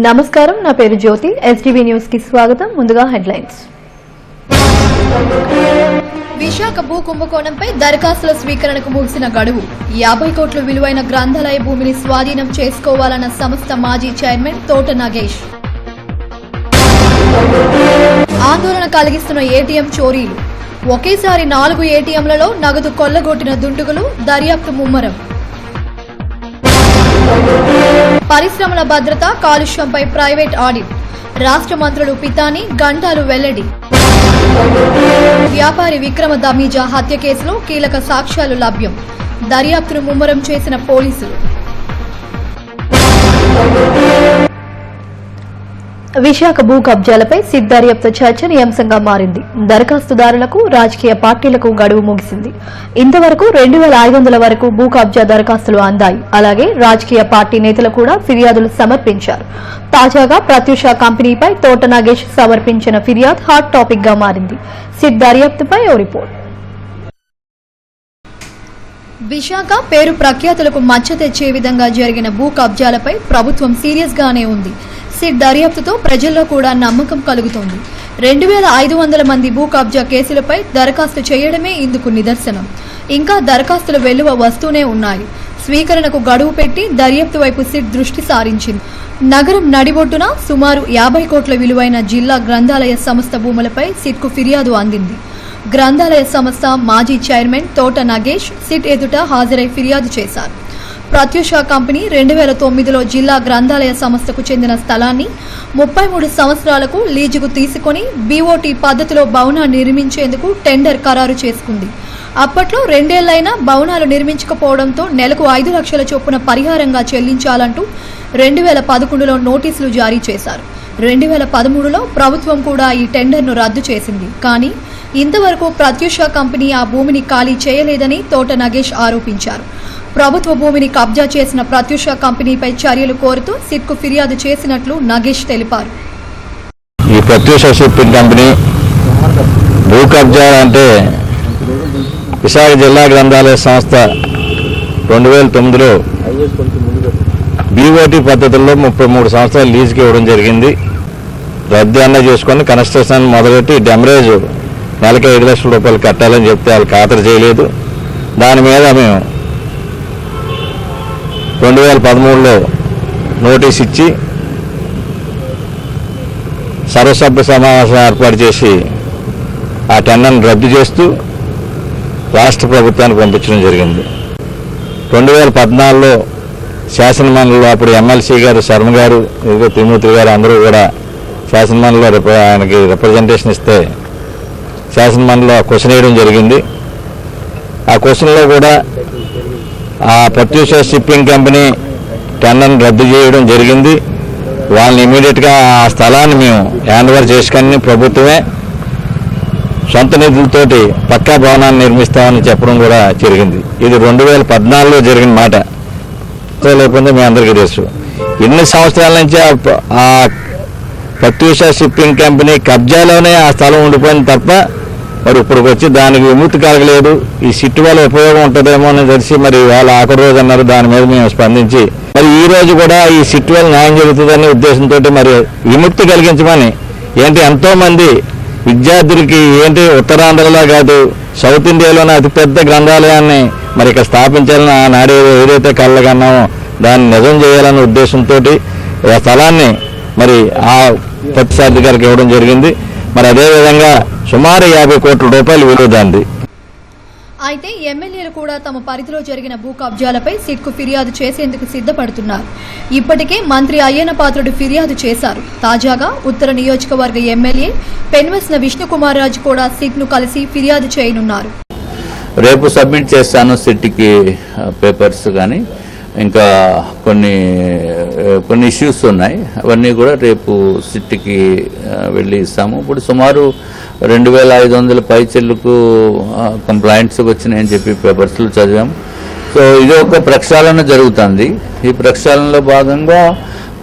నమస్కారం, నా పేరు జ్యోతి. ఎస్టీవీ న్యూస్ కి స్వాగతం. ముందుగా హెడ్లైన్స్. విశాఖ భూ కుంభకోణంపై దరఖాస్తుల స్వీకరణకు ముగిసిన గడువు. 50 కోట్ల విలువైన గ్రంథాలయ భూమిని స్వాధీనం చేసుకోవాలన్న సంస్థ మాజీ చైర్మన్ తోట నాగేష్. ఆందోళన కలిగిస్తున్న ఏటీఎం చోరీలు. ఒకేసారి 4 ఏటీఎంలలో నగదు కొల్లగొట్టిన దుండగులు. దర్యాప్తు ముమ్మరం. పరిశ్రమల భద్రత, కాలుష్యంపై ప్రైవేట్ ఆడిట్. రాష్ట్ర మంత్రులు పితాని, గంటాలు వెల్లడి. వ్యాపారి విక్రమ దమీజా హత్య కేసులో కీలక సాక్ష్యాలు లభ్యం. దర్యాప్తును ముమ్మరం చేసిన పోలీసులు. విశాఖ భూ కబ్జాలపై సిట్ దర్యాప్తు చర్చనీయాంశంగా మారింది. దరఖాస్తుదారులకు, రాజకీయ పార్టీలకు గడువు ముగిసింది. ఇంతవరకు 2500 వరకు భూ కబ్జా దరఖాస్తులు అందాయి. అలాగే రాజకీయ పార్టీ నేతలు కూడా ఫిర్యాదులు సమర్పించారు. తాజాగా ప్రత్యూష కంపెనీపై తోట నాగేష్ సమర్పించిన ఫిర్యాదు హాట్ టాపిక్ గా మారింది. సిట్ దర్యాప్తుపై ఓ రిపోర్ట్. విశాఖ పేరు ప్రఖ్యాతులకు మచ్చ తెచ్చే విధంగా జరిగిన భూ కబ్జాలపై ప్రభుత్వం సీరియస్ గానే ఉంది. సిట్ దర్యాప్తుతో ప్రజల్లో కూడా నమ్మకం కలుగుతోంది. 2500 మంది భూ కబ్జా కేసులపై దరఖాస్తు చేయడమే ఇందుకు నిదర్శనం. ఇంకా దరఖాస్తుల వెలువ వస్తూనే ఉన్నాయి. స్వీకరణకు గడువు పెట్టి దర్యాప్తు వైపు సిట్ దృష్టి సారించింది. నగరం నడిబొడ్డున సుమారు 50 కోట్ల విలువైన జిల్లా గ్రంథాలయ సంస్థ భూములపై సిట్కు ఫిర్యాదు అందింది. గ్రంథాలయ సంస్థ మాజీ చైర్మన్ తోట నాగేష్ సిట్ ఎదుట హాజరై ఫిర్యాదు చేశారు. ప్రత్యూష కంపెనీ 2009లో జిల్లా గ్రంథాలయ సంస్థకు చెందిన స్థలాన్ని 33 సంవత్సరాలకు లీజుకు తీసుకుని బీఓటీ పద్ధతిలో భవనాన్ని నిర్మించేందుకు టెండర్ ఖరారు చేసుకుంది. అప్పట్లో 2 ఏళ్లైనా భవనాలు నిర్మించకపోవడంతో నెలకు 5 లక్షల చొప్పున పరిహారంగా చెల్లించాలంటూ 2011లో నోటీసులు జారీ చేశారు. 2013లో ప్రభుత్వం కూడా ఈ టెండర్ను రద్దు చేసింది. కానీ ఇంతవరకు ప్రత్యూష కంపెనీ ఆ భూమిని ఖాళీ చేయలేదని తోట నాగేష్ ఆరోపించారు. ప్రభుత్వ భూమిని కబ్జా చేసిన ప్రత్యూష కంపెనీపై చర్యలు కోరుతూ సిట్కు ఫిర్యాదు చేసినట్లు నాగేష్ తెలిపారు. ఈ ప్రత్యూష షిప్పింగ్ కంపెనీ భూ కబ్జా అంటే విశాఖ జిల్లా గ్రంథాలయ సంస్థ 2009లో బీఓటీ పద్ధతుల్లో 33 సంవత్సరాలు లీజుకి ఇవ్వడం జరిగింది. రద్దు అన్న చేసుకొని కన్స్ట్రక్షన్ మొదలెట్టి డెమరేజ్ నెలకి 5 లక్షల రూపాయలు కట్టాలని చెప్తే వాళ్ళు ఖాతరు చేయలేదు. దాని మీద మేము 2013లో నోటీస్ ఇచ్చి సర్వసభ్య సమావేశం ఏర్పాటు చేసి ఆ టెండర్ను రద్దు చేస్తూ రాష్ట్ర ప్రభుత్వానికి పంపించడం జరిగింది. 2014లో శాసనమండలిలో అప్పుడు ఎమ్మెల్సీ గారు శర్మ గారు, తిరుమూర్తి గారు అందరూ కూడా శాసనమండలిలో ఆయనకి రిప్రజెంటేషన్ ఇస్తే శాసనమండలిలో క్వశ్చన్ వేయడం జరిగింది. ఆ క్వశ్చన్లో కూడా ఆ ప్రత్యూష షిప్పింగ్ కంపెనీ టెండర్ను రద్దు చేయడం జరిగింది. వాళ్ళని ఇమీడియట్గా ఆ స్థలాన్ని మేము హ్యాండ్ ఓవర్ చేసుకొని ప్రభుత్వమే సొంత నిధులతోటి పక్కా భవనాన్ని నిర్మిస్తామని చెప్పడం కూడా జరిగింది. ఇది 2014లో జరిగిన మాట. లేకపోతే మీ అందరికీ తెలుసు. ఎన్ని సంవత్సరాల నుంచి ఆ ప్రత్యూష షిప్పింగ్ కంపెనీ కబ్జాలోనే ఆ స్థలం ఉండిపోయింది తప్ప మరి ఇప్పటికి వచ్చి దానికి విముక్తి కలగలేదు. ఈ సిట్ వల్ల ఉపయోగం ఉంటుందేమో అని తెలిసి మరి వాళ్ళ ఆఖరి రోజు అన్నారు. దాని మీద మేము స్పందించి మరి ఈ రోజు కూడా ఈ సిట్ వల్ల న్యాయం జరుగుతుందనే ఉద్దేశంతో మరి విముక్తి కలిగించమని ఎంతో మంది విద్యార్థులకి ఉత్తరాంధ్రలో కాదు సౌత్ ఇండియాలోనే అతిపెద్ద గ్రంథాలయాన్ని మరి ఇక్కడ స్థాపించాలని ఆనాడు ఏదైతే కళ్ళగన్నామో దాన్ని నిజం చేయాలనే ఉద్దేశంతో ఆ స్థలాన్ని మరి ఆ ప్రతిసాధికారికి ఇవ్వడం జరిగింది. మరి అదేవిధంగా సుమారు 50 కోట్ల రూపాయలు విలువదాంది. అయితే ఎమ్మెల్యేలు కూడా తమ పరిధిలో జరిగిన భూ కబ్జాలపై సిట్కు ఫిర్యాదు చేసేందుకు సిద్ధపడుతున్నారు. ఇప్పటికే మంత్రి అయ్యన్న పాత్రుడు ఫిర్యాదు చేశారు. తాజాగా ఉత్తర నియోజకవర్గ ఎమ్మెల్యే పెన్వెస్న విష్ణుకుమార్ రాజు కూడా సిట్ను కలిసి ఫిర్యాదు చేయనున్నారు. రేపు సబ్మిట్ చేస్తాను సిట్కి పేపర్స్, కానీ ఇంకా కొన్ని ఇష్యూస్ ఉన్నాయి. అవన్నీ కూడా రేపు సిట్కి వెళ్ళి ఇస్తాము. ఇప్పుడు సుమారు 2500 పైచెల్లుకు కంప్లైంట్స్ వచ్చినాయని చెప్పి పేపర్స్లో చదివాము. సో ఇది ఒక ప్రక్షాళన జరుగుతుంది. ఈ ప్రక్షాళనలో భాగంగా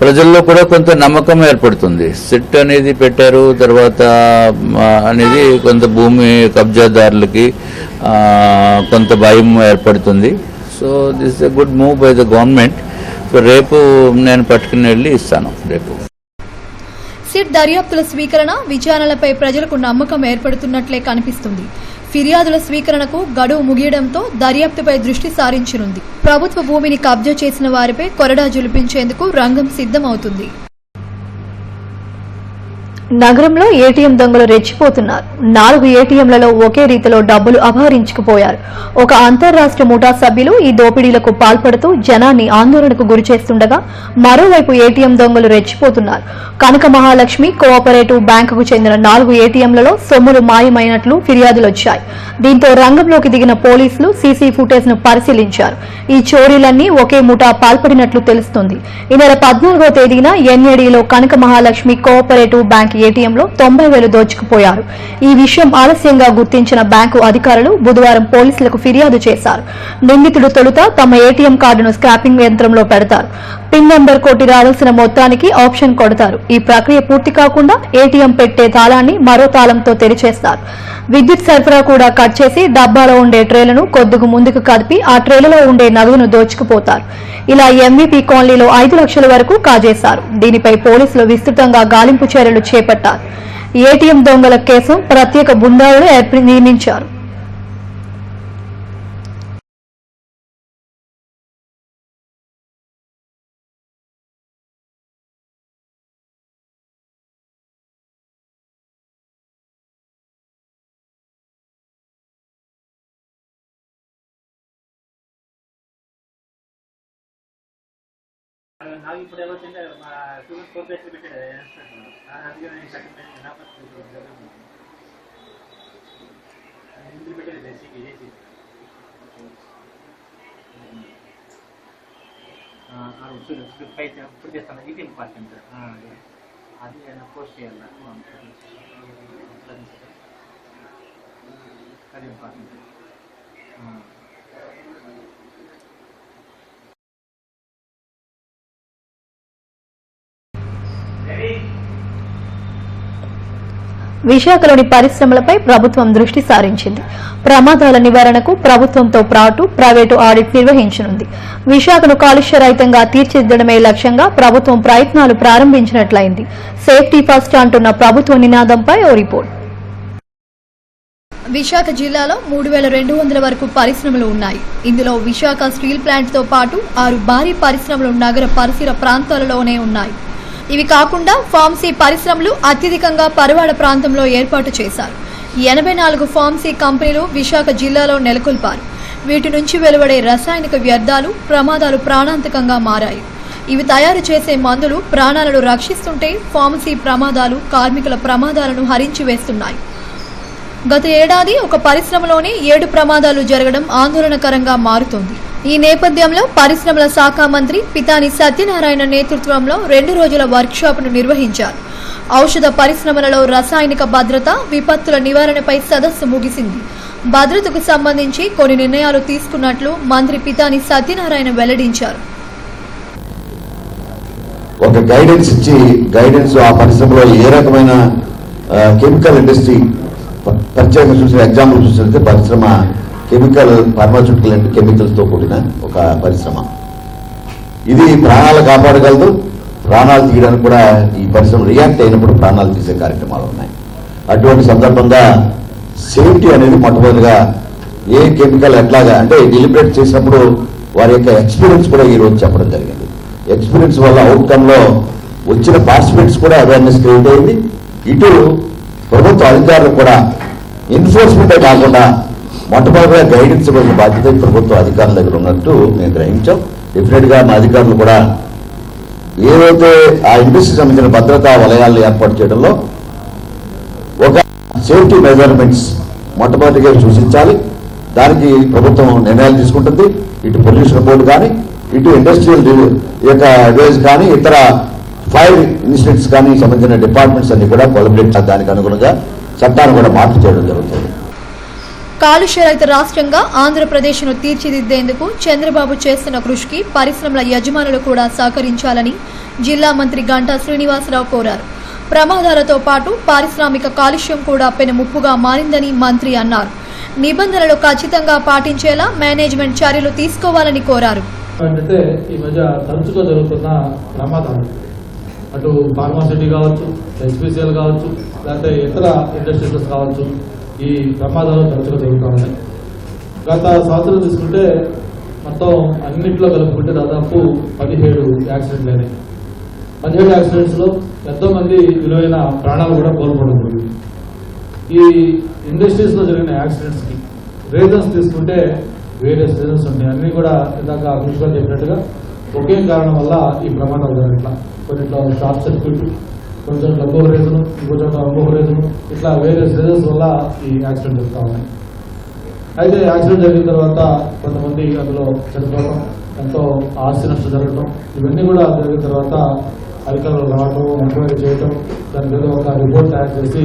ప్రజల్లో కూడా కొంత నమ్మకం ఏర్పడుతుంది. సిట్ అనేది పెట్టారు తర్వాత అనేది కొంత భూమి కబ్జాదారులకి కొంత భయం ఏర్పడుతుంది. So this is a good move by the government. So రేపు నేను పట్టుకుని వెళ్ళి ఇస్తాను రేపు. సిట్ దర్యాప్తుల స్వీకరణ విచారణలపై ప్రజలకు నమ్మకం ఏర్పడుతున్నట్లే కనిపిస్తుంది. ఫిర్యాదుల స్వీకరణకు గడువు ముగియడంతో దర్యాప్తుపై దృష్టి సారించనుంది. ప్రభుత్వ భూమిని కబ్జా చేసిన వారిపై కొరడా జులిపించేందుకు రంగం సిద్దమవుతుంది. నగరంలో ఏటీఎం దొంగలు రెచ్చిపోతున్నారు. 4 ఏటీఎంలలో ఒకే రీతిలో డబ్బులు అపహరించుకుపోయారు. ఒక అంతర్రాష్ట్ర ముఠా సభ్యులు ఈ దోపిడీలకు పాల్పడుతూ జనాన్ని ఆందోళనకు గురిచేస్తుండగా మరోవైపు ఏటీఎం దొంగలు రెచ్చిపోతున్నారు. కనక మహాలక్ష్మి కోఆపరేటివ్ బ్యాంకుకు చెందిన 4 ఏటీఎంలలో సొమ్ములు మాయమైనట్లు ఫిర్యాదులొచ్చాయి. దీంతో రంగంలోకి దిగిన పోలీసులు సీసీ ఫుటేజ్ ను పరిశీలించారు. ఈ చోరీలన్నీ ఒకే ముఠా పాల్పడినట్లు తెలుస్తోంది. ఈ నెల 14వ తేదీన ఎన్ఏడీలో కనక మహాలక్ష్మి కోఆపరేటివ్ బ్యాంక్ ఏటీఎంలో 90,000 దోచుకుపోయారు. ఈ విషయం ఆలస్యంగా గుర్తించిన బ్యాంకు అధికారులు బుధవారం పోలీసులకు ఫిర్యాదు చేశారు. నిందితుడు తొలుత తమ ఏటీఎం కార్డును స్క్రాపింగ్ యంత్రంలో పెడతారు. పిన్ నెంబర్ కొట్టి రావాల్సిన మొత్తానికి ఆప్షన్ కొడతారు. ఈ ప్రక్రియ పూర్తి కాకుండా ఏటీఎం పెట్టే తాళాన్ని మరో తాళంతో తెరిచేస్తారు. విద్యుత్ సరఫరా కూడా కట్ చేసి డబ్బాలో ఉండే ట్రేలను కొద్దిగా ముందుకు కదిపి ఆ ట్రేలలో ఉండే నగదును దోచుకుపోతారు. ఇలా ఎంవీపీ కాలనీలో 5 లక్షల వరకు కాజేశారు. దీనిపై పోలీసులు విస్తృతంగా గాలింపు చర్యలు చేపట్టారు. ఏటీఎం దొంగల కేసు ప్రత్యేక బృందాలను నియమించారు. ನಾವು ఇప్పుడు ఏమవుతుంటే మా స్టూడెంట్ ఫోర్ పేజ్ పెట్టాడు అందుకే నేను సర్టిఫికేట్ నా ఇందులో పెట్టాడు బేసిక్ చేసి స్టూడెంట్ పైసా ఇప్పుడు చేస్తాను ఇది ఇంపార్టెంట్ అది పోస్ట్ చేయాలి అది ఇంపార్టెంట్. విశాఖలోని పరిశ్రమలపై ప్రభుత్వం దృష్టి సారించింది. ప్రమాదాల నివారణకు ప్రభుత్వంతో పాటు ప్రైవేటు ఆడిట్ నిర్వహించనుంది. విశాఖను కాలుష్యరహితంగా తీర్చిదిద్దడమే లక్ష్యంగా ప్రభుత్వం ప్రయత్నాలు ప్రారంభించినట్లయింది. సేఫ్టీ ఫస్ట్ అంటున్న ప్రభుత్వ నినాదంపై ఓ రిపోర్ట్. విశాఖ జిల్లాలో 3,200 వరకు పరిశ్రమలు ఉన్నాయి. ఇందులో విశాఖ స్టీల్ ప్లాంట్తో పాటు 6 భారీ పరిశ్రమలు నగర పరిసర ప్రాంతాలలోనే ఉన్నాయి. ఇవి కాకుండా ఫార్మసీ పరిశ్రమలు అత్యధికంగా పరవాడ ప్రాంతంలో ఏర్పాటు చేశారు. 84 ఫార్మసీ కంపెనీలు విశాఖ జిల్లాలో నెలకొల్పారు. వీటి నుంచి వెలువడే రసాయనిక వ్యర్థాలు ప్రమాదాలు ప్రాణాంతకంగా మారాయి. ఇవి తయారు చేసే మందులు ప్రాణాలను రక్షిస్తుంటే ఫార్మసీ ప్రమాదాలు కార్మికుల ప్రమాదాలను హరించి వేస్తున్నాయి. గత ఏడాది ఒక పరిశ్రమలోనే 7 ప్రమాదాలు జరగడం ఆందోళనకరంగా మారుతోంది. ఈ నేపథ్యంలో పరిశ్రమల శాఖ మంత్రి పితాని సత్యనారాయణ నేతృత్వంలో 2 రోజుల వర్క్షాప్ను నిర్వహించారు. ఔషధ పరిశ్రమలలో రసాయనిక భద్రత, విపత్తుల నివారణపై సదస్సు ముగిసింది. భద్రతకు సంబంధించి కొన్ని నిర్ణయాలు తీసుకున్నట్లు మంత్రి పితాని సత్యనారాయణ వెల్లడించారు. ఒక గైడెన్స్ ఇచ్చి గైడెన్స్ ఆ పరిశ్రమలో ఏ రకమైన కెమికల్ ఇండస్ట్రీ ప్రత్యేకంగా చూసిన ఎగ్జాంపుల్ చూసినట్లయితే పరిశ్రమ కెమికల్ ఫార్మాస్యూటికల్ అండ్ కెమికల్స్ తో కూడిన ఒక పరిశ్రమ. ఇది ప్రాణాలు కాపాడగలదు. ప్రాణాలు తీయడానికి కూడా ఈ పరిశ్రమ రియాక్ట్ అయినప్పుడు ప్రాణాలు తీసే కార్యక్రమాలు ఉన్నాయి. అటువంటి సందర్భంగా సేఫ్టీ అనేది మొట్టమొదటిగా ఏ కెమికల్ ఎట్లాగా అంటే డెలిబరేట్ చేసినప్పుడు వారి యొక్క ఎక్స్పీరియన్స్ కూడా ఈ రోజు చెప్పడం జరిగింది. ఎక్స్పీరియన్స్ వల్ల అవుట్కమ్ లో వచ్చిన పార్టిసిపెంట్స్ కూడా అవేర్నెస్ క్రియేట్ అయింది. ఇటు ప్రభుత్వ అధికారులు కూడా ఎన్ఫోర్స్మెంటే కాకుండా మొట్టమొదటిగా గైడెన్స్ ఇవ్వాల్సిన బాధ్యత ప్రభుత్వ అధికారుల దగ్గర ఉన్నట్టు మేము గ్రహించాం. డెఫినెట్ గా మా అధికారులు కూడా ఏదైతే ఆ ఇండస్ట్రీ సంబంధించిన భద్రతా వలయాలను ఏర్పాటు చేయడంలో ఒక సేఫ్టీ మెజర్మెంట్స్ మొట్టమొదటిగా సూచించాలి. దానికి ప్రభుత్వం నిర్ణయాలు తీసుకుంటుంది. ఇటు పొల్యూషన్ బోర్డు కానీ, ఇటు ఇండస్ట్రియల్ యొక్క అడ్వైజ్ కానీ, ఇతర ఫైర్ ఇన్సిడెంట్స్ కానీ సంబంధించిన డిపార్ట్మెంట్స్ అన్ని కూడా కొలబరేట్ దానికి అనుగుణంగా చట్టాన్ని కూడా మార్పు చేయడం జరుగుతుంది. కాలుష్యరహిత రాష్ట్రంగా ఆంధ్రప్రదేశ్ను తీర్చిదిద్దేందుకు చంద్రబాబు చేస్తున్న కృషికి పరిశ్రమల యజమానులు కూడా సహకరించాలని జిల్లా మంత్రి గంటా శ్రీనివాసరావు కోరారు. ప్రమాదాలతో పాటు పారిశ్రామిక కాలుష్యం కూడా పెనుముప్పుగా మారిందని మంత్రి అన్నారు. నిబంధనలు ఖచ్చితంగా పాటించేలా మేనేజ్మెంట్ చర్యలు తీసుకోవాలని కోరారు. అంటే ఈ మధ్య తరచుగా జరుగుతున్న ప్రమాదాలు అటు ఫార్మాసిటీ కావచ్చు, ఎస్పీసీఎల్ కావచ్చు, లేకపోతే ఇతర ఇండస్ట్రీస్ కావచ్చు, ఈ ప్రమాదాలు తరచుగా జరుగుతూ ఉన్నాయి. గత సంవత్సరం తీసుకుంటే మొత్తం అన్నింటిలో కలుపుకుంటే దాదాపు 17 యాక్సిడెంట్లు అయినాయి. 17 యాక్సిడెంట్స్లో ఎంతో మంది విలువైన ప్రాణాలు కూడా కోల్పోవడం జరిగింది. ఈ ఇండస్ట్రీస్లో జరిగిన యాక్సిడెంట్స్కి రీజన్స్ తీసుకుంటే వేరియస్ రీజన్స్ ఉంటాయి. అన్నీ కూడా ఇందాక ప్రిన్సిపల్ చెప్పినట్టుగా ఒకే కారణం వల్ల ఈ ప్రమాదాలు జరగట్లా. కొన్నిట్లో షార్ట్ సర్క్యూట్, కొన్ని చోట్ల ఇంకొక రీజను, ఇంకో చోట్ల ఇంకొక రీజను, ఇట్లా వేరియస్ రీజన్స్ వల్ల ఈ యాక్సిడెంట్ జరుగుతూ ఉన్నాయి. అయితే యాక్సిడెంట్ జరిగిన తర్వాత కొంతమంది అందులో చనిపోవడం, ఎంతో ఆస్తి నష్టం జరగడం, ఇవన్నీ కూడా జరిగిన తర్వాత అధికారులు రావడం, ఎంక్వైరీ చేయడం, దాని మీద ఒక రిపోర్ట్ తయారు చేసి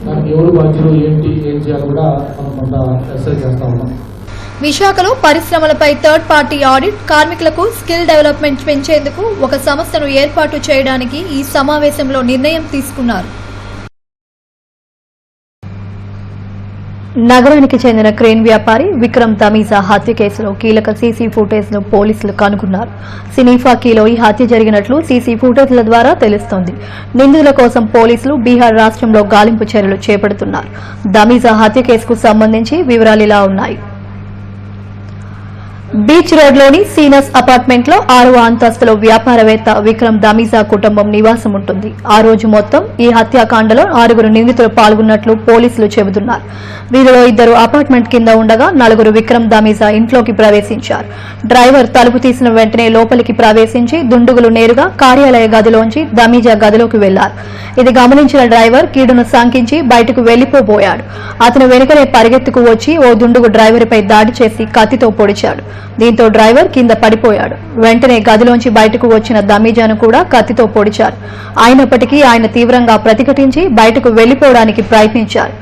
దానికి ఎవరు బాధ్యులు ఏంటి ఏం చేయాలి కూడా మనం కొంత ఎక్సర్సైజ్ చేస్తా ఉన్నాం. విశాఖలో పరిశ్రమలపై థర్డ్ పార్టీ ఆడిట్, కార్మికులకు స్కిల్ డెవలప్మెంట్ పెంచేందుకు ఒక సంస్థను ఏర్పాటు చేయడానికి ఈ సమావేశంలో నిర్ణయం తీసుకున్నారు. నగరానికి చెందిన క్రేన్ వ్యాపారి విక్రమ్ తమీజా హత్య కేసులో కీలక సీసీ ఫుటేజ్ ను పోలీసులు కనుగొన్నారు. సినీఫాకీలో ఈ హత్య జరిగినట్లు సీసీ ఫుటేజ్ల ద్వారా తెలుస్తోంది. నిందితుల కోసం పోలీసులు బీహార్ రాష్ట్రంలో గాలింపు చర్యలు చేపడుతున్నారు. తమీజా హత్య కేసుకు సంబంధించి వివరాలు ఇలా ఉన్నాయి. బీచ్ రోడ్లోని సీనస్ అపార్ట్మెంట్ లో 6వ అంతస్తులో వ్యాపారవేత్త విక్రమ్ తమీజా కుటుంబం నివాసం ఉంటుంది. ఆ రోజు మొత్తం ఈ హత్యాకాండలో 6 నిందితులు పాల్గొన్నట్లు పోలీసులు చెబుతున్నారు. వీరిలో 2 అపార్ట్మెంట్ కింద ఉండగా 4 విక్రమ్ తమీజా ఇంట్లోకి ప్రవేశించారు. డ్రైవర్ తలుపు తీసిన వెంటనే లోపలికి ప్రవేశించి దుండుగులు నేరుగా కార్యాలయ గదిలోంచి తమీజా గదిలోకి వెళ్లారు. ఇది గమనించిన డ్రైవర్ కీడును శంకించి బయటకు వెళ్లిపోబోయాడు. అతను వెనుకనే పరిగెత్తుకు వచ్చి ఓ దుండుగు డ్రైవర్పై దాడి చేసి కత్తితో పొడిచాడు. దీంతో డ్రైవర్ కింద పడిపోయాడు. వెంటనే గదిలోంచి బయటకు వచ్చిన తమీజాను కూడా కత్తితో పొడిచారు. అయినప్పటికీ ఆయన తీవ్రంగా ప్రతిఘటించి బయటకు వెళ్లిపోవడానికి ప్రయత్నించారు.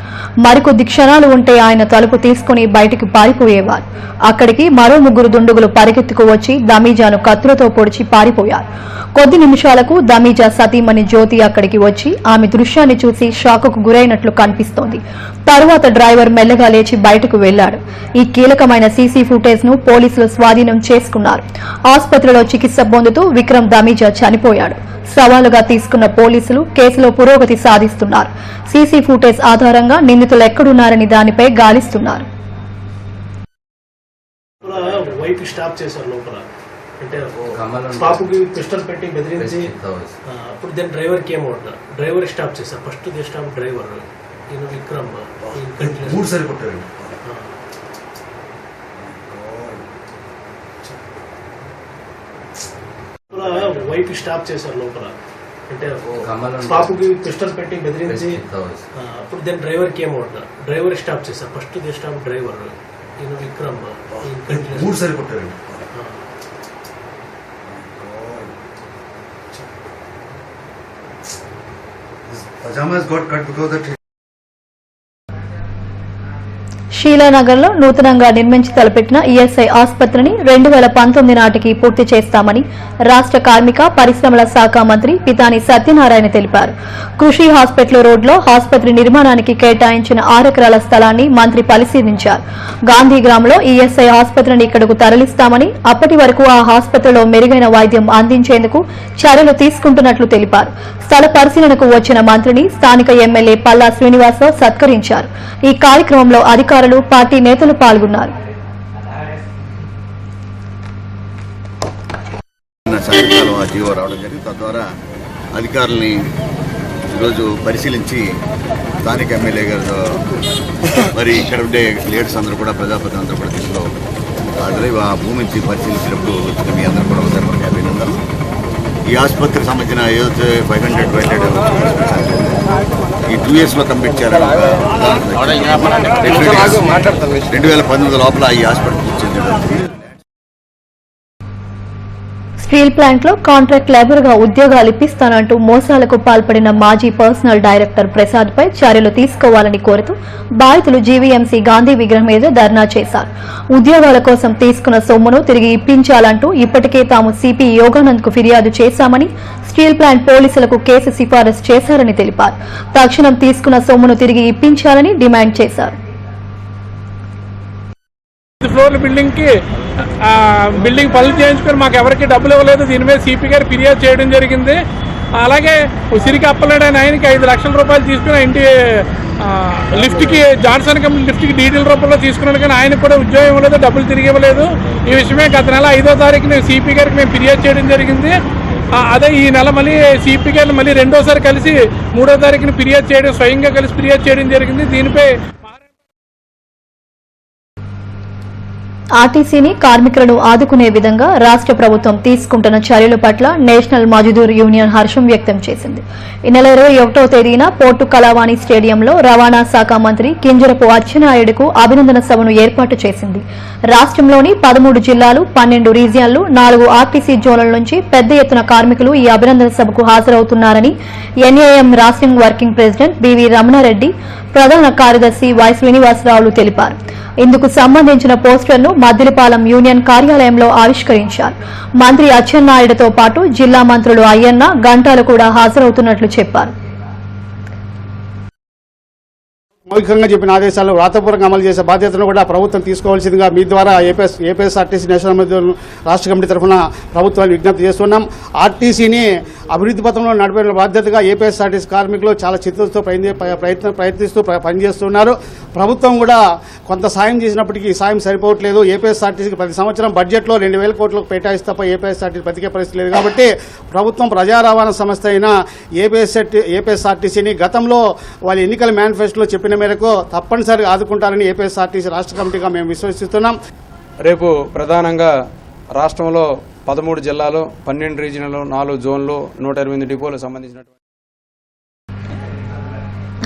మరికొద్ది క్షణాలు ఉంటే ఆయన తలుపు తీసుకుని బయటకు పారిపోయేవారు. అక్కడికి మరో 3 దుండుగులు పరిగెత్తుకు వచ్చి తమీజాను కత్తులతో పొడిచి పారిపోయారు. కొద్ది నిమిషాలకు తమీజా సతీమణి జ్యోతి అక్కడికి వచ్చి ఆమె దృశ్యాన్ని చూసి షాకుకు గురైనట్లు కనిపిస్తోంది. తరువాత డ్రైవర్ మెల్లగా లేచి బయటకు వెళ్లాడు. ఈ కీలకమైన సీసీ ఫుటేజ్ ను పోలీసులు స్వాధీనం చేసుకున్నారు. ఆసుపత్రిలో చికిత్స పొందుతూ విక్రమ్ తమీజా చనిపోయాడు. సవాలుగా తీసుకున్న పోలీసులు కేసులో పురోగతి సాధిస్తున్నారు. సీసీ ఫుటేజ్ ఆధారంగా నిందితులు ఎక్కడున్నారని దానిపై గాలిస్తున్నారు. వైపు స్టాప్ చేశారు లోపల, అంటే స్టాప్ కి పిస్టల్ పెట్టి బెదిరించి అప్పుడు then driver came out. Driver stop చేశారు. First they stop driver Vikram 3 సార్లు కొట్టారు. వైపు స్టాప్ చేశారు లోపల, అంటే స్టాప్ కి పిస్టల్ పెట్టి బెదిరించి అప్పుడు then driver came out. Driver stop చేశారు. First they stop driver Vikram 3 సార్లు కొట్టారు. Pajamas got cut because of షీలానగర్లో నూతనంగా నిర్మించి తలపెట్టిన ఈఎస్ఐ ఆసుపత్రిని 2019 నాటికి పూర్తి చేస్తామని రాష్ట్ర కార్మిక పరిశ్రమల శాఖ మంత్రి పితాని సత్యనారాయణ తెలిపారు. కృషి హాస్పిటల్ రోడ్లో ఆసుపత్రి నిర్మాణానికి కేటాయించిన 6 ఎకరాల స్థలాన్ని మంత్రి పరిశీలించారు. గాంధీగ్రామ్లో ఈఎస్ఐ ఆసుపత్రిని ఇక్కడకు తరలిస్తామని, అప్పటి వరకు ఆ ఆసుపత్రిలో మెరుగైన వైద్యం అందించేందుకు చర్యలు తీసుకుంటున్నట్లు తెలిపారు. స్థల పరిశీలనకు వచ్చిన మంత్రిని స్థానిక ఎమ్మెల్యే పల్లా శ్రీనివాసరావు సత్కరించారు. ఈ కార్యక్రమంలో అధికారులు, పార్టీ నేతలు పాల్గొన్నారు. సాయంకాలం ఆ జీవో రావడం జరిగింది. తద్వారా అధికారుల్ని ఈరోజు పరిశీలించి స్థానిక ఎమ్మెల్యే గారు మరి ఇక్కడ ఉండే లీడర్స్ అందరూ కూడా, ప్రజాప్రతినిధులు అందరూ కూడా దీంట్లో హాజరై ఆ భూమిని పరిశీలించినప్పుడు వచ్చిన మీ అందరూ కూడా ఒకసారి మనకి అభినందనలు. ఈ ఆసుపత్రికి సంబంధించిన ఏదైతే 500 బెడెడ్ ఈ 2 years లో కంప్లీట్ చేయాలని 2019 లోపల ఈ హాస్పిటల్ పూర్తి. స్టీల్ ప్లాంట్లో కాంట్రాక్ట్ లేబర్ గా ఉద్యోగాలు ఇప్పిస్తానంటూ మోసాలకు పాల్పడిన మాజీ పర్సనల్ డైరెక్టర్ ప్రసాద్ పై చర్యలు తీసుకోవాలని కోరుతూ బాధితులు జీవీఎంసీ గాంధీ విగ్రహం మీద ధర్నా చేశారు. ఉద్యోగాల కోసం తీసుకున్న సొమ్మును తిరిగి ఇప్పించాలంటూ ఇప్పటికే తాము సిపి యోగానంద్ కు ఫిర్యాదు చేశామని, స్టీల్ ప్లాంట్ పోలీసులకు కేసు సిఫారసు చేశారని తెలిపారు. తక్షణం తీసుకున్న సొమ్మును తిరిగి ఇప్పించాలని డిమాండ్ చేశారు. ఫ్లోర్ బిల్డింగ్ పనులు చేయించుకొని మాకు ఎవరికి డబ్బులు ఇవ్వలేదు. దీని మీద సిపి గారు ఫిర్యాదు చేయడం జరిగింది. అలాగే సిరికి అప్పలేడు అని ఆయనకి 5 లక్షల రూపాయలు తీసుకుని ఇంటి లిఫ్ట్కి జాన్సన్ కంపెనీ లిఫ్ట్కి డీటెయిల్ రూపంలో తీసుకున్నాడు, కానీ ఆయనకు కూడా ఉద్యోగం ఇవ్వలేదు, డబ్బులు తిరిగి ఇవ్వలేదు. ఈ విషయమే గత నెల 5వ తారీఖున సిపి గారికి మేము ఫిర్యాదు చేయడం జరిగింది. అదే ఈ నెల మళ్ళీ సిపి గారిని మళ్ళీ రెండోసారి కలిసి 3వ తారీఖున ఫిర్యాదు చేయడం, స్వయంగా కలిసి ఫిర్యాదు చేయడం జరిగింది. దీనిపై ఆర్టీసీని కార్మికులను ఆదుకునే విధంగా రాష్ట్ర ప్రభుత్వం తీసుకుంటున్న చర్యల పట్ల నేషనల్ మజ్దూర్ యూనియన్ హర్షం వ్యక్తం చేసింది. ఈ నెల 21వ తేదీన పోర్టు కళావాణి స్టేడియంలో రవాణా శాఖ మంత్రి కింజరపు అచ్చెన్నాయుడుకు అభినందన సభను ఏర్పాటు చేసింది. రాష్ట్రంలోని 13 జిల్లాలు, 12 రీజియన్లు, 4 ఆర్టీసీ జోన్ల నుంచి పెద్ద ఎత్తున కార్మికులు ఈ అభినందన సభకు హాజరవుతున్నారని ఎన్ఏఎం రాష్ట్ర వర్కింగ్ ప్రెసిడెంట్ బివి రమణారెడ్డి, ప్రధాన కార్యదర్శి వై శ్రీనివాసరావులు తెలిపారు. ఇందుకు సంబంధించిన పోస్టర్ను మద్దిలపాలెం యూనియన్ కార్యాలయంలో ఆవిష్కరించారు. మంత్రి అచ్చెన్నాయుడుతో పాటు జిల్లా మంత్రులు అయ్యన్న, గంటాలు కూడా హాజరవుతున్నట్లు చెప్పారు. మౌలికంగా చెప్పిన ఆదేశాలను వ్రాతపూర్వకంగా అమలు చేసే బాధ్యతను కూడా ప్రభుత్వం తీసుకోవాల్సిందిగా మీ ద్వారా ఏపీఎస్ఆర్టీసీ నేషనల్ మజ్దూర్ రాష్ట్ర కమిటీ తరఫున ప్రభుత్వాన్ని విజ్ఞప్తి చేస్తున్నాం. ఆర్టీసీని అభివృద్ధి పథంలో నడిపే బాధ్యతగా ఏపీఎస్ఆర్టీసీ కార్మికులు చాలా చిత్తూరుతో ప్రయత్నిస్తూ పనిచేస్తున్నారు. ప్రభుత్వం కూడా కొంత సాయం చేసినప్పటికీ ఈ సాయం సరిపోవట్లేదు. ఏపీఎస్ఆర్టీసీకి ప్రతి సంవత్సరం బడ్జెట్లో 2,000 కోట్లకు కేటాయిస్తే తప్ప ఏపీఎస్ఆర్టీసీ బతికే పరిస్థితి లేదు. కాబట్టి ప్రభుత్వం ప్రజా రవాణా సంస్థ అయిన ఏపీఎస్ఆర్టీసీని గతంలో వాళ్ళ ఎన్నికల మేనిఫెస్టోలో చెప్పిన మేరకు తప్పనిసరిగా ఆదుకుంటారని ఏపీఎస్ఆర్టీసీ రాష్ట్ర కమిటీగా మేము విశ్వసిస్తున్నాం. రేపు ప్రధానంగా రాష్ట్రంలో 13 జిల్లాలు, 12 రీజియన్లు, 4 జోన్లు, 128 డిపోలకు సంబంధించినటువంటి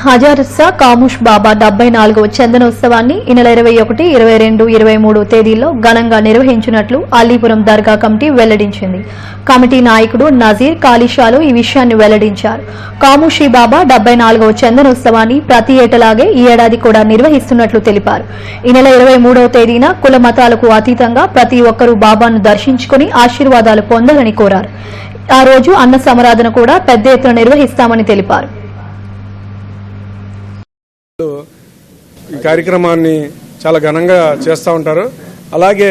హజారత్సా కాముష్ బాబా 74వ చందనోత్సవాన్ని ఈ నెల 21, 22, 23 తేదీల్లో ఘనంగా నిర్వహించినట్లు అలీపురం దర్గా కమిటీ వెల్లడించింది. కమిటీ నాయకుడు నజీర్ కాలిషాలు ఈ విషయాన్ని వెల్లడించారు. కాముషి బాబా 74వ చందనోత్సవాన్ని ప్రతి ఏటలాగే ఈ ఏడాది కూడా నిర్వహిస్తున్నట్లు తెలిపారు. ఈ నెల 23వ తేదీన కుల మతాలకు అతీతంగా ప్రతి ఒక్కరూ బాబాను దర్శించుకుని ఆశీర్వాదాలు పొందాలని కోరారు. ఆ రోజు అన్న సమరాధన కూడా పెద్ద ఎత్తున నిర్వహిస్తామని తెలిపారు. ఈ కార్యక్రమాన్ని చాలా ఘనంగా చేస్తూ ఉంటారు. అలాగే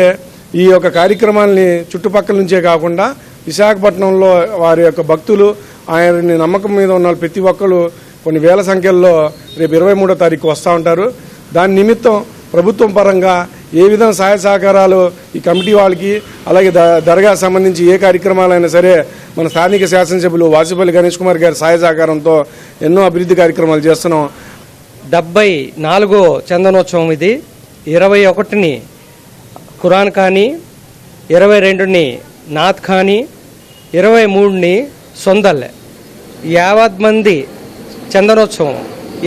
ఈ యొక్క కార్యక్రమాన్ని చుట్టుపక్కల నుంచే కాకుండా విశాఖపట్నంలో వారి యొక్క భక్తులు, ఆయన్ని నమ్మకం మీద ఉన్న ప్రతి ఒక్కరు కొన్ని వేల సంఖ్యల్లో రేపు 23వ తారీఖు వస్తూ ఉంటారు. దాని నిమిత్తం ప్రభుత్వం పరంగా ఏ విధంగా సహాయ సహకారాలు ఈ కమిటీ వాళ్ళకి, అలాగే దర్గా సంబంధించి ఏ కార్యక్రమాలైనా సరే మన స్థానిక శాసనసభ్యులు వాసిపల్లి గణేష్ కుమార్ గారి సహాయ సహకారంతో ఎన్నో అభివృద్ధి కార్యక్రమాలు చేస్తున్నాం. 74వ చందనోత్సవం ఇది. 21ని ఖురాన్ ఖానీ, 22ని నాథ్ ఖానీ, 23ని సొందల్. 50 మంది చందనోత్సవం,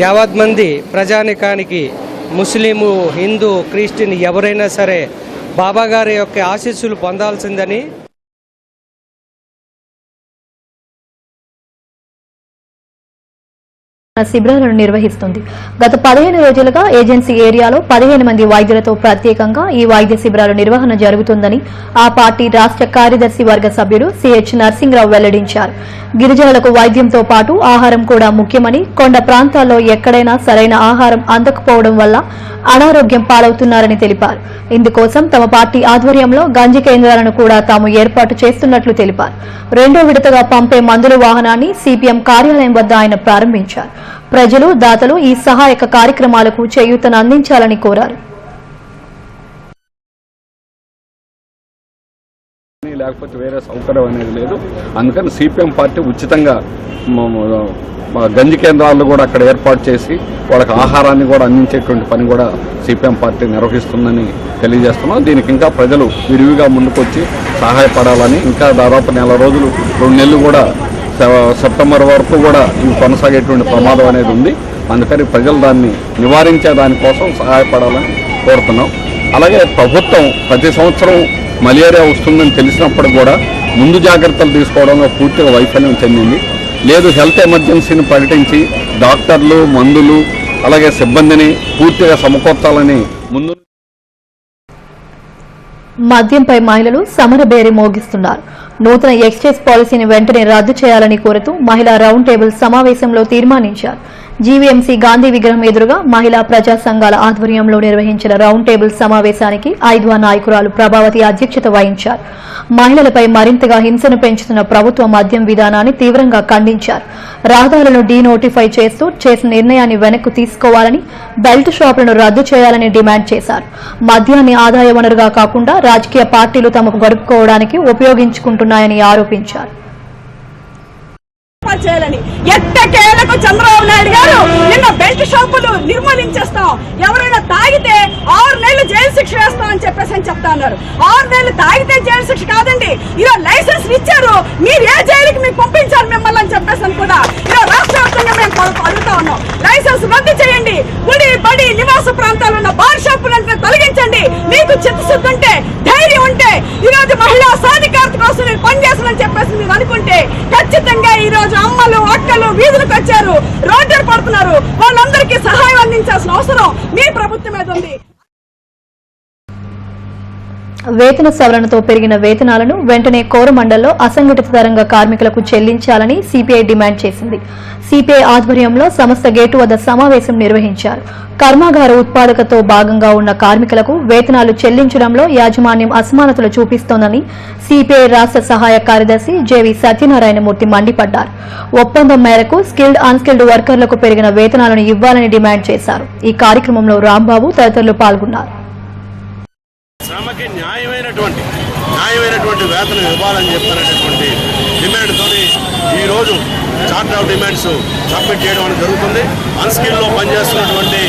50 మంది ప్రజానికానికి ముస్లిము, హిందూ, క్రిస్టియన్ ఎవరైనా సరే బాబా గారి యొక్క ఆశీస్సులు పొందాల్సిందని శిబిరాలను నిర్వహిస్తుంది. గత 15 రోజులుగా ఏజెన్సీ ఏరియాలో 15 మంది వైద్యులతో ప్రత్యేకంగా ఈ వైద్య శిబిరాల నిర్వహణ జరుగుతుందని ఆ పార్టీ రాష్ట్ర కార్యదర్శి వర్గ సభ్యుడు సిహెచ్ నర్సింగ్రావు వెల్లడించారు. గిరిజనులకు వైద్యంతో పాటు ఆహారం కూడా ముఖ్యమని, కొండ ప్రాంతాల్లో ఎక్కడైనా సరైన ఆహారం అందకపోవడం వల్ల అనారోగ్యం పాలవుతున్నారని తెలిపారు. ఇందుకోసం తమ పార్టీ ఆధ్వర్యంలో గంజి కేంద్రాలను కూడా తాము ఏర్పాటు చేస్తున్నట్లు తెలిపారు. 2వ విడతగా పంపే మందుల వాహనాన్ని సిపిఎం కార్యాలయం వద్ద ఆయన ప్రారంభించారు. ప్రజలు, దాతలు ఈ సహాయక కార్యక్రమాలకు చేయూతను అందించాలని కోరారు. లేకపోతే వేరే సౌకర్యం అనేది లేదు. అందుకని సిపిఎం పార్టీ ఉచితంగా గంజి కేంద్రాలను కూడా అక్కడ ఏర్పాటు చేసి వాళ్ళకి ఆహారాన్ని కూడా అందించేటువంటి పని కూడా సిపిఎం పార్టీ నిర్వహిస్తుందని తెలియజేస్తున్నాం. దీనికి ఇంకా ప్రజలు విరివిగా ముందుకొచ్చి సహాయపడాలని, ఇంకా దాదాపు 4 రోజులు, 2 నెలలు కూడా సెప్టెంబర్ వరకు కూడా ఇవి కొనసాగేటువంటి ప్రమాదం అనేది ఉంది. అందుకని ప్రజలు దాన్ని నివారించే దానికోసం సహాయపడాలని కోరుతున్నాం. అలాగే ప్రభుత్వం ప్రతి సంవత్సరం మలేరియా వస్తుందని తెలిసినప్పుడు కూడా ముందు జాగ్రత్తలు తీసుకోవడంలో పూర్తిగా వైఫల్యం చెందింది. లేదు, హెల్త్ ఎమర్జెన్సీని ప్రకటించి డాక్టర్లు, మందులు, అలాగే సిబ్బందిని పూర్తిగా సమకూర్చాలని ముందు. మద్యంపై మహిళలు సమరబేరి మోగిస్తున్నారు. నూతన ఎక్సైజ్ పాలసీని వెంటనే రద్దు చేయాలని కోరుతూ మహిళా రౌండ్ టేబుల్ సమావేశంలో తీర్మానించారు. జీవీఎంసీ గాంధీ విగ్రహం ఎదురుగా మహిళా ప్రజా సంఘాల ఆధ్వర్యంలో నిర్వహించిన రౌండ్ టేబుల్ సమావేశానికి ఐద్వా నాయకురాలు ప్రభావతి అధ్యక్షత వహించారు. మహిళలపై మరింతగా హింసను పెంచుతున్న ప్రభుత్వ మద్యం విధానాన్ని తీవ్రంగా ఖండించారు. రహదారులను డీనోటిఫై చేస్తూ చేసిన నిర్ణయాన్ని వెనక్కు తీసుకోవాలని, బెల్ట్ షాపులను రద్దు చేయాలని డిమాండ్ చేశారు. మద్యాన్ని ఆదాయ వనరుగా కాకుండా రాజకీయ పార్టీలు తమకు గడుపుకోవడానికి ఉపయోగించుకుంటున్నాయని ఆరోపించారు. చేయాలని ఎట్టకేలకు చంద్రబాబు నాయుడు గారు నిన్న బెల్ట్ షాపులు నిర్మూలించేస్తాం, ఎవరైనా తాగితే 6 నెలలు జైలు శిక్ష వేస్తామని చెప్పేసి అని చెప్తా ఉన్నారు. 6 నెలలు తాగితే జైలు శిక్ష కాదండి, ఇలా లైసెన్స్ ఇచ్చారు, మీరు ఏ జైలుకి మీకు పంపించారు మిమ్మల్ని అని చెప్పేసి అని కూడా ఇలా రాష్ట్ర వ్యాప్తంగా మేము అడుగుతా ఉన్నాం. లైసెన్స్ రద్దు చేయండి, గుడి బడి నివాస ప్రాంతాల్లో ఉన్న బార్ షాపులంటే తొలగించండి. మీకు చిత్తశుద్ధి ఉంటే, ధైర్యం ఉంటే, ఈ రోజు మహిళా సాధికారత కోసం నేను పనిచేస్తానని చెప్పేసి మీరు అనుకుంటే ఖచ్చితంగా ఈ రోజు అమ్మలు అక్కలు వీధులకు వచ్చారు, రోడ్డు పడుతున్నారు, వాళ్ళందరికీ సహాయం అందించాల్సిన అవసరం మీ ప్రభుత్వం మీద ఉంది. వేతన సవరణతో పెరిగిన వేతనాలను వెంటనే కోరమండల్లో అసంఘటిత రంగ కార్మికులకు చెల్లించాలని సిపిఐ డిమాండ్ చేసింది. సిపిఐ ఆధ్వర్యంలో సంస్థ గేటు వద్ద సమావేశం నిర్వహించారు. కర్మాగార ఉత్పాదకతో భాగంగా ఉన్న కార్మికులకు వేతనాలు చెల్లించడంలో యాజమాన్యం అసమానతలు చూపిస్తోందని సిపిఐ రాష్ట్ర సహాయ కార్యదర్శి జేవి సత్యనారాయణమూర్తి మండిపడ్డారు. ఒప్పందం మేరకు స్కిల్డ్ అన్స్కిల్డ్ వర్కర్లకు పెరిగిన వేతనాలను ఇవ్వాలని డిమాండ్ చేశారు. ఈ కార్యక్రమంలో రాంబాబు తదితరులు పాల్గొన్నారు. శ్రమకి న్యాయమైనటువంటి వేతనం ఇవ్వాలని చెప్పినటువంటి డిమాండ్తో ఈరోజు చార్టర్ ఆఫ్ డిమాండ్స్ సబ్మిట్ చేయడం అనేది జరుగుతుంది. అన్స్కిల్లో పనిచేస్తున్నటువంటి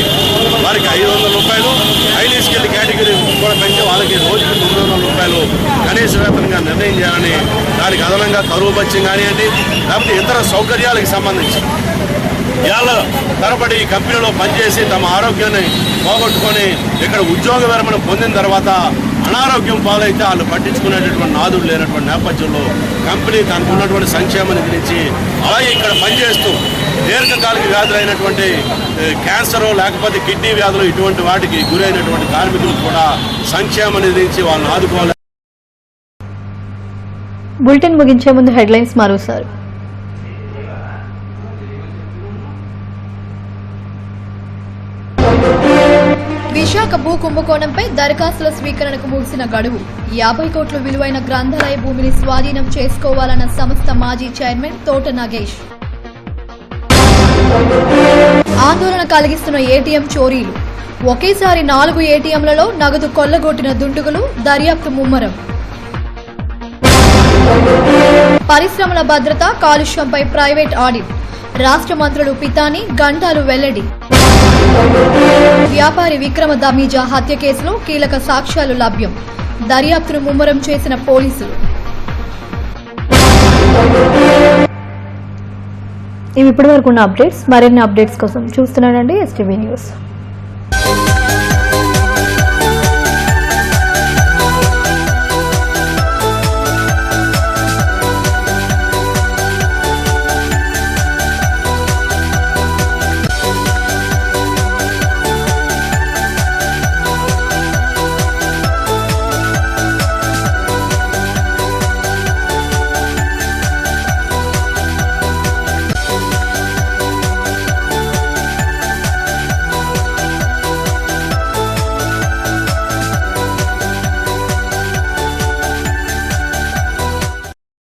వారికి 500 రూపాయలు, హైలీ స్కిల్డ్ కేటగిరీ కూడా పెంచి వాళ్ళకి రోజుకి 300 రూపాయలు కనీస వేతనంగా నిర్ణయం చేయాలని, దానికి అదనంగా కరువు భత్యం కానివ్వండి, లేకపోతే ఇతర సౌకర్యాలకు సంబంధించి ఏళ్ల తరబడి ఈ కంపెనీలో పనిచేసి తమ ఆరోగ్యాన్ని పోగొట్టుకొని ఇక్కడ ఉద్యోగ విరమణ పొందిన తర్వాత అనారోగ్యం పాలైతే వాళ్ళు పట్టించుకునేటటువంటి నాదుడు లేనటువంటి నేపథ్యంలో కంపెనీ తనకు ఉన్నటువంటి సంక్షేమ నిధి నుంచి, అలాగే ఇక్కడ పనిచేస్తూ దీర్ఘకాలిక వ్యాధులైనటువంటి క్యాన్సర్ లేకపోతే కిడ్నీ వ్యాధులు ఇటువంటి వాటికి గురైనటువంటి కార్మికులు కూడా సంక్షేమ నిధి నుంచి వాళ్ళని ఆదుకోవాలి. బులెటిన్ ముగించే ముందు హెడ్లైన్స్ మరోసారి. విశాఖ భూ కుంభకోణంపై దరఖాస్తుల స్వీకరణకు ముగిసిన గడువు. 50 కోట్ల విలువైన గ్రంథాలయ భూమిని స్వాధీనం చేసుకోవాలన్న సంస్థ మాజీ చైర్మన్ తోట నాగేష్. ఆందోళన కలిగిస్తున్న ఏటీఎం చోరీలు. ఒకేసారి 4 ఏటీఎంలలో నగదు కొల్లగొట్టిన దుండగులు, దర్యాప్తు ముమ్మరం. పరిశ్రమల భద్రత, కాలుష్యంపై ప్రైవేట్ ఆడిట్. రాష్ట్ర మంత్రులు పితాని, గంటాలు వెల్లడి. వ్యాపారి విక్రమ దమీజా హత్య కేసులో కీలక సాక్ష్యాలు లభ్యం. దర్యాప్తును ముమ్మరం చేసిన పోలీసులు. ఇవి ఇప్పటివరకు ఉన్న అప్డేట్స్. మరిన్ని అప్డేట్స్ కోసం చూస్తున్నానండి ఎస్టీవీ న్యూస్.